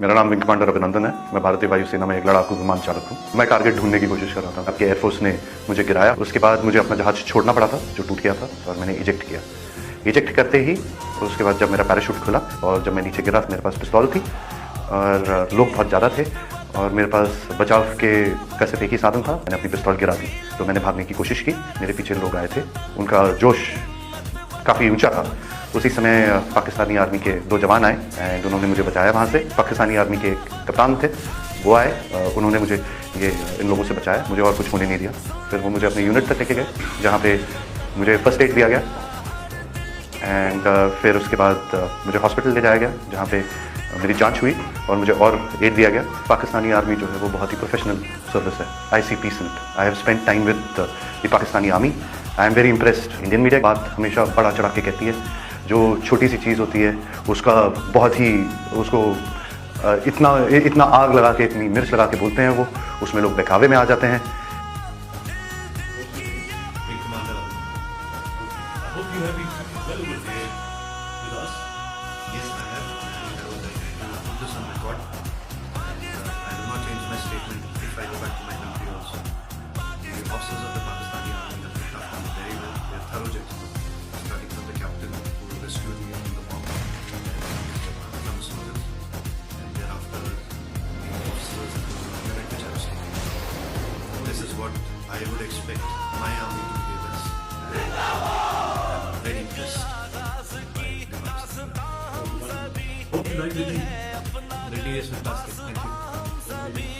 मेरा नाम wing commander अभिनंदन है। मैं भारतीय वायुसेना में एक लड़ाकू विमान चालक हूँ। मैं टारगेट ढूंढने की कोशिश कर रहा था। आपके एयरफोर्स ने मुझे गिराया। उसके बाद मुझे अपना जहाज छोड़ना पड़ा था जो टूट गया था, और मैंने इजेक्ट किया। इजेक्ट करते ही उसके बाद जब मेरा पैराशूट खुला और जब मैं नीचे गिरा, मेरे पास पिस्तौल थी और लोग बहुत ज़्यादा थे और मेरे पास बचाव का सिर्फ एक ही साधन था। मैंने अपनी पिस्तौल गिरा दी तो मैंने भागने की कोशिश की। मेरे पीछे लोग आए थे, उनका जोश काफ़ी ऊंचा था। उसी समय पाकिस्तानी आर्मी के 2 जवान आए एंड उन्होंने मुझे बचाया वहाँ से। पाकिस्तानी आर्मी के एक कप्तान थे, वो आए, उन्होंने मुझे इन लोगों से बचाया, मुझे और कुछ होने नहीं दिया। फिर वो मुझे अपने यूनिट तक लेके गए जहाँ पे मुझे फर्स्ट एड दिया गया एंड फिर उसके बाद मुझे हॉस्पिटल ले जाया गया जहाँ पे मेरी जांच हुई और मुझे और एड दिया गया। पाकिस्तानी आर्मी जो है वो बहुत ही प्रोफेशनल सर्विस है। ICP SINT। I have spent time with the Pakistani army. I am very impressed. Indian media बात हमेशा बड़ा चढ़ा के कहती है, जो छोटी सी चीज़ होती है उसका बहुत ही उसको इतना आग लगा के, इतनी मिर्च लगा के बोलते हैं वो, उसमें लोग बहकावे में आ जाते हैं। Officers of the Pakistani Army have picked up on very well. They are thorough gentlemen, starting from the captain who rescued me from the bomb, from the soldiers, and thereafter the officers and the unit which I was taking. This is what I would expect my army to give us. I'm very impressed by the Pakistani. Hope you like the day. The day is fantastic. Thank you.